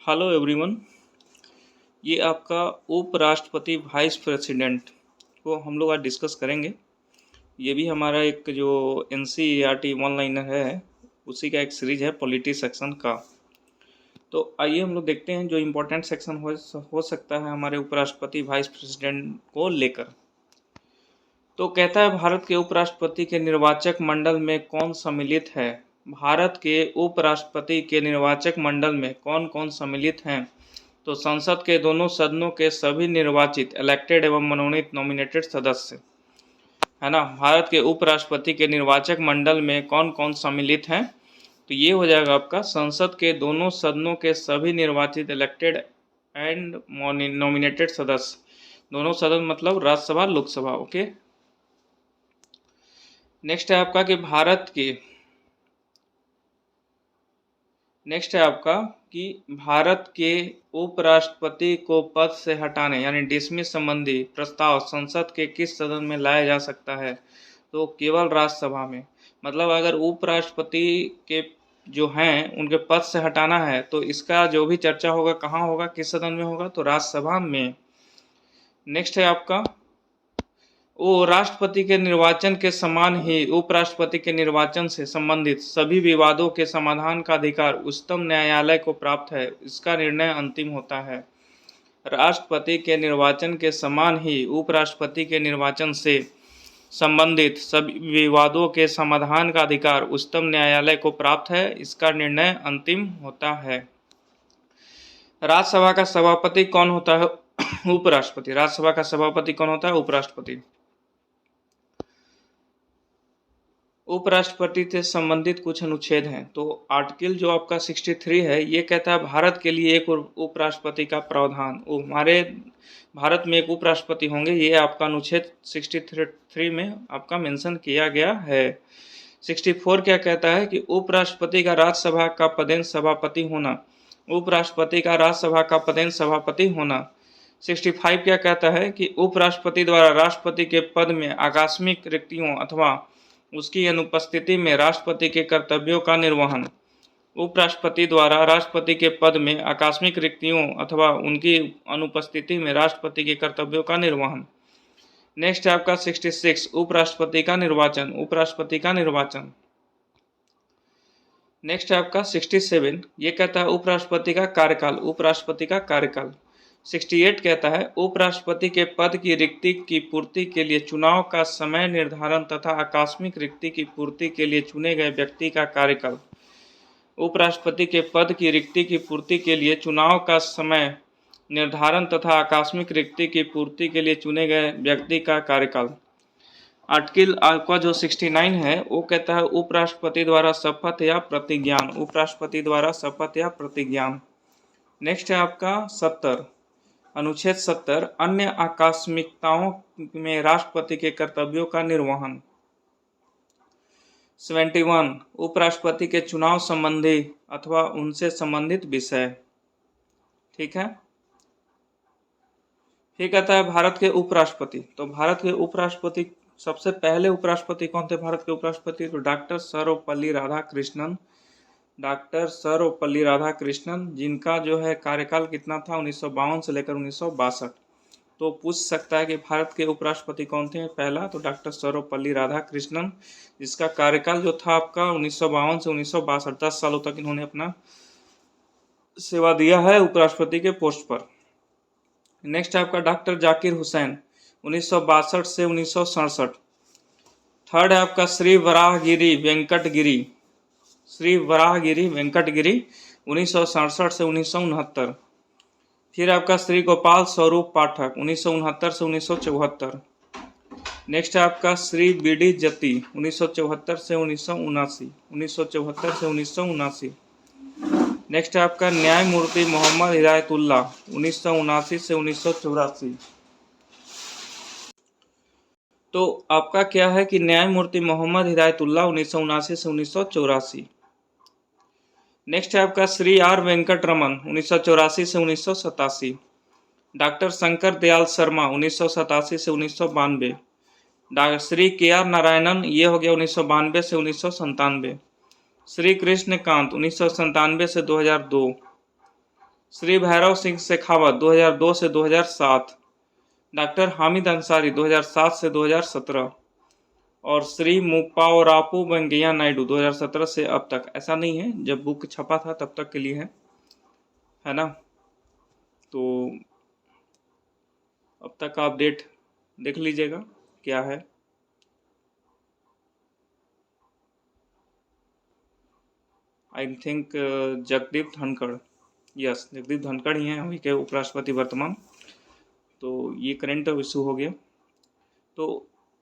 Hello everyone. ये आपका उपराष्ट्रपति वाइस प्रेसिडेंट को हम लोग आज डिस्कस करेंगे। ये भी हमारा एक जो NCERT वन लाइनर है उसी का एक सीरीज है पॉलिटी सेक्शन का। तो आइए हम लोग देखते हैं जो इम्पोर्टेंट सेक्शन हो सकता है हमारे उपराष्ट्रपति वाइस प्रेसिडेंट को लेकर। तो कहता है भारत के उपराष्ट्रपति के निर्वाचक मंडल में कौन सम्मिलित है। भारत के उपराष्ट्रपति के निर्वाचक मंडल में कौन कौन सम्मिलित हैं। तो संसद के दोनों सदनों के सभी निर्वाचित इलेक्टेड एवं मनोनीत नॉमिनेटेड सदस्य है ना। भारत के उपराष्ट्रपति के निर्वाचक मंडल में कौन कौन सम्मिलित हैं। तो ये हो जाएगा आपका संसद के दोनों सदनों के सभी निर्वाचित इलेक्टेड एंड नॉमिनेटेड सदस्य। दोनों सदन मतलब राज्यसभा लोकसभा। ओके, नेक्स्ट है आपका कि भारत के उपराष्ट्रपति को पद से हटाने यानी डिसमिस संबंधी प्रस्ताव संसद के किस सदन में लाया जा सकता है। तो केवल राज्यसभा में। मतलब अगर उपराष्ट्रपति के जो हैं उनके पद से हटाना है तो इसका जो भी चर्चा होगा कहाँ होगा, किस सदन में होगा, तो राज्यसभा में। नेक्स्ट है आपका वो राष्ट्रपति के निर्वाचन के समान ही उपराष्ट्रपति के निर्वाचन से संबंधित सभी विवादों के समाधान का अधिकार उच्चतम न्यायालय को प्राप्त है। इसका निर्णय अंतिम होता है। राष्ट्रपति के निर्वाचन के समान ही उपराष्ट्रपति के निर्वाचन से संबंधित सभी विवादों के समाधान का अधिकार उच्चतम न्यायालय को प्राप्त है। इसका निर्णय अंतिम होता है। राज्यसभा का सभापति कौन होता है? उपराष्ट्रपति। राज्यसभा का सभापति कौन होता है? उपराष्ट्रपति। उपराष्ट्रपति से संबंधित कुछ अनुच्छेद हैं। तो आर्टिकल जो आपका 63 है ये कहता है भारत के लिए एक उपराष्ट्रपति का प्रावधान। वो हमारे भारत में एक उपराष्ट्रपति होंगे, ये आपका अनुच्छेद 63 में आपका मेंशन किया गया है। 64 क्या कहता है कि उपराष्ट्रपति का राज्यसभा का पदेन सभापति होना। उपराष्ट्रपति का राज्यसभा का पदेन सभापति होना। 65 क्या कहता है कि उपराष्ट्रपति द्वारा राष्ट्रपति के पद में आकस्मिक रिक्तियों अथवा उसकी अनुपस्थिति में राष्ट्रपति के कर्तव्यों का निर्वहन। उपराष्ट्रपति द्वारा राष्ट्रपति के पद में आकस्मिक रिक्तियों अथवा उनकी अनुपस्थिति में राष्ट्रपति के कर्तव्यों का निर्वहन। नेक्स्ट है आपका 66 उपराष्ट्रपति का निर्वाचन। उपराष्ट्रपति का निर्वाचन। नेक्स्ट है आपका 67 ये कहता है उपराष्ट्रपति का कार्यकाल। उपराष्ट्रपति का कार्यकाल। 68 कहता है उपराष्ट्रपति के पद की रिक्ति की पूर्ति के लिए चुनाव का समय निर्धारण तथा आकस्मिक रिक्ति की पूर्ति के लिए चुने गए व्यक्ति का कार्यकाल। उपराष्ट्रपति के पद की रिक्ति की पूर्ति के लिए चुनाव का समय निर्धारण तथा आकस्मिक रिक्ति की पूर्ति के लिए चुने गए व्यक्ति का कार्यकाल। आर्टिकल आपका जो 69 है वो कहता है उपराष्ट्रपति द्वारा शपथ या प्रतिज्ञान। उपराष्ट्रपति द्वारा शपथ या प्रतिज्ञान। नेक्स्ट है आपका 70 अनुच्छेद 70 अन्य आकस्मिकताओं में राष्ट्रपति के कर्तव्यों का निर्वहन। 71 उपराष्ट्रपति के चुनाव संबंधी अथवा उनसे संबंधित विषय। ठीक है। फिर कहता है भारत के उपराष्ट्रपति। तो भारत के उपराष्ट्रपति सबसे पहले उपराष्ट्रपति कौन थे भारत के उपराष्ट्रपति? तो डॉक्टर सर्वपल्ली राधाकृष्णन। डॉक्टर सर्वपल्ली राधाकृष्णन, जिनका जो है कार्यकाल कितना था 1952 से लेकर 1962। तो पूछ सकता है कि भारत के उपराष्ट्रपति कौन थे? पहला तो डॉक्टर सर्वपल्ली राधाकृष्णन, जिसका कार्यकाल जो था आपका 1952 से 1962, 10 सालों तक इन्होंने अपना सेवा दिया है उपराष्ट्रपति के पोस्ट पर। नेक्स्ट आपका डॉक्टर जाकिर हुसैन 1962 से 1967। थर्ड है आपका श्री वराहगिरी वेंकटगिरी। श्री वराहगिरी वेंकटगिरी 1967 से 1969। फिर आपका श्री गोपाल स्वरूप पाठक 1969 से 1974। नेक्स्ट है आपका श्री बीडी जती 1974 से 1979। 1974 से 1979। नेक्स्ट है आपका न्यायमूर्ति मोहम्मद हिदायतुल्ला 1979 से 1984। तो आपका क्या है कि न्यायमूर्ति मोहम्मद हिदायतुल्ला 1979 से 1984। नेक्स्ट है आपका श्री आर वेंकटरमन 1984 से 1987। डॉक्टर शंकर दयाल शर्मा 1987 से 1992। श्री के.आर. नारायणन ये हो गया 1992 से 1997। श्री कृष्णकांत 1997 से 2002। श्री भैरव सिंह शेखावत 2002 से 2007, डॉक्टर हामिद अंसारी 2007 से 2017 और श्री मुप्पावरापु वेंकैया नायडू 2017 से अब तक। ऐसा नहीं है, जब बुक छपा था तब तक के लिए है ना। तो अब तक का अपडेट देख लीजिएगा क्या है। I think Jagdeep Dhankhar, yes Jagdeep Dhankhar ही हैं अभी के उपराष्ट्रपति वर्तमान। तो ये करंट इशू हो गया। तो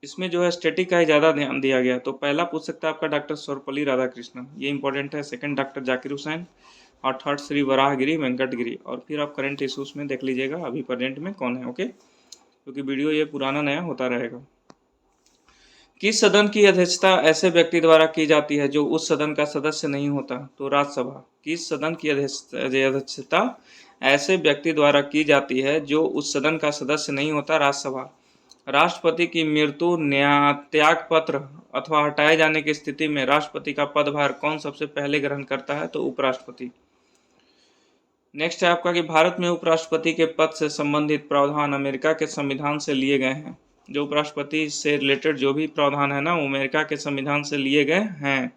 इसमें जो है स्टैटिक का ही ज़्यादा ध्यान दिया गया। तो पहला पूछ सकता है आपका डॉक्टर सर्वपल्ली राधाकृष्णन, ये इंपॉर्टेंट है। सेकंड डॉक्टर जाकिर हुसैन और थर्ड श्री वराहगिरी वेंकटगिरी। और फिर आप करंट इशूज़ में देख लीजिएगा अभी प्रेजेंट में कौन है, ओके, क्योंकि वीडियो ये पुराना नया होता रहेगा। किस सदन की अध्यक्षता ऐसे व्यक्ति द्वारा की जाती है जो उस सदन का सदस्य नहीं होता? तो राज्यसभा। किस सदन की अध्यक्षता ऐसे व्यक्ति द्वारा की जाती है जो उस सदन का सदस्य नहीं होता? राज्यसभा। राष्ट्रपति की मृत्यु, त्याग पत्र अथवा हटाए जाने की स्थिति में राष्ट्रपति का पदभार कौन सबसे पहले ग्रहण करता है? तो उपराष्ट्रपति। नेक्स्ट है आपका कि भारत में उपराष्ट्रपति के पद से संबंधित प्रावधान अमेरिका के संविधान से लिए गए हैं। जो उपराष्ट्रपति से रिलेटेड जो भी प्रावधान है ना, वो अमेरिका के संविधान से लिए गए हैं।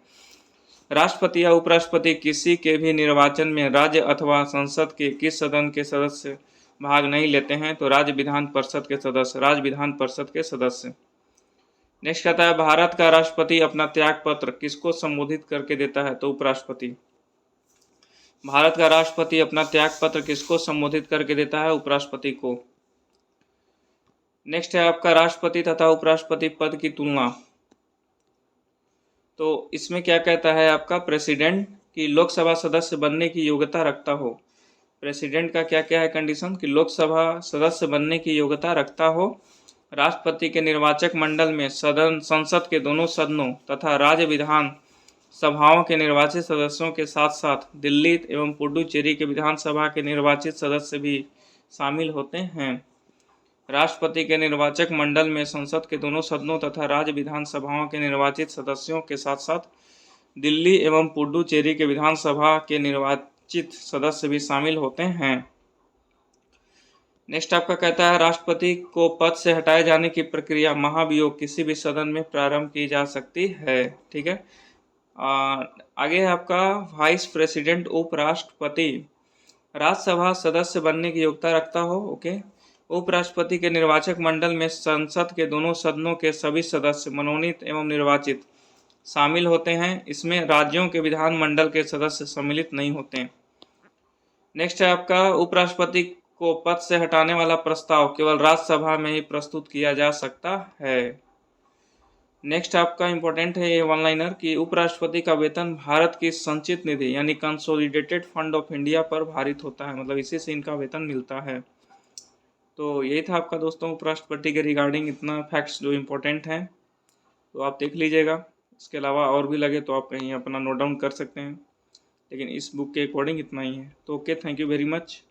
राष्ट्रपति या उपराष्ट्रपति किसी के भी निर्वाचन में राज्य अथवा संसद के किस सदन के सदस्य भाग नहीं लेते हैं? तो राज्य विधान परिषद के सदस्य, राज्य विधान परिषद के सदस्य। नेक्स्ट कहता है भारत का राष्ट्रपति अपना त्याग पत्र किसको संबोधित करके देता है? तो उपराष्ट्रपति। भारत का राष्ट्रपति अपना त्याग पत्र किसको संबोधित करके देता है? उपराष्ट्रपति को। नेक्स्ट है आपका राष्ट्रपति तथा उपराष्ट्रपति पद की तुलना। तो इसमें क्या कहता है आपका? प्रेसिडेंट की लोकसभा सदस्य बनने की योग्यता रखता हो। प्रेसिडेंट का क्या क्या है कंडीशन? कि लोकसभा सदस्य बनने की योग्यता रखता हो, राष्ट्रपति के निर्वाचक मंडल में संसद के दोनों सदनों तथा राज्य विधान सभाओं के निर्वाचित सदस्यों के साथ साथ दिल्ली एवं पुडुचेरी के विधानसभा के निर्वाचित सदस्य भी शामिल होते हैं। राष्ट्रपति के निर्वाचक मंडल में संसद के दोनों सदनों तथा राज्य विधानसभाओं के निर्वाचित सदस्यों के साथ साथ दिल्ली एवं पुडुचेरी के विधानसभा के निर्वाचित सदस्य भी शामिल होते हैं। नेक्स्ट आपका कहता है राष्ट्रपति को पद से हटाए जाने की प्रक्रिया महाभियोग किसी भी सदन में प्रारंभ की जा सकती है। ठीक है। आगे है आपका वाइस प्रेसिडेंट उपराष्ट्रपति राज्यसभा सदस्य बनने की योग्यता रखता हो। ओके। उपराष्ट्रपति के निर्वाचक मंडल में संसद के दोनों सदनों के सभी सदस्य मनोनीत एवं निर्वाचित शामिल होते हैं। इसमें राज्यों के विधान मंडल के सदस्य सम्मिलित नहीं होते हैं। नेक्स्ट है आपका उपराष्ट्रपति को पद से हटाने वाला प्रस्ताव केवल राज्यसभा में ही प्रस्तुत किया जा सकता है। नेक्स्ट आपका इंपॉर्टेंट है ये वन लाइनर कि उपराष्ट्रपति का वेतन भारत की संचित निधि यानी कंसोलिडेटेड फंड ऑफ इंडिया पर भारित होता है, मतलब इसी से इनका वेतन मिलता है। तो यही था आपका दोस्तों उपराष्ट्रपति के रिगार्डिंग इतना फैक्ट्स जो इम्पोर्टेंट हैं, तो आप देख लीजिएगा। इसके अलावा और भी लगे तो आप कहीं अपना नोट डाउन कर सकते हैं, लेकिन इस बुक के अकॉर्डिंग इतना ही है। तो okay, thank you very much.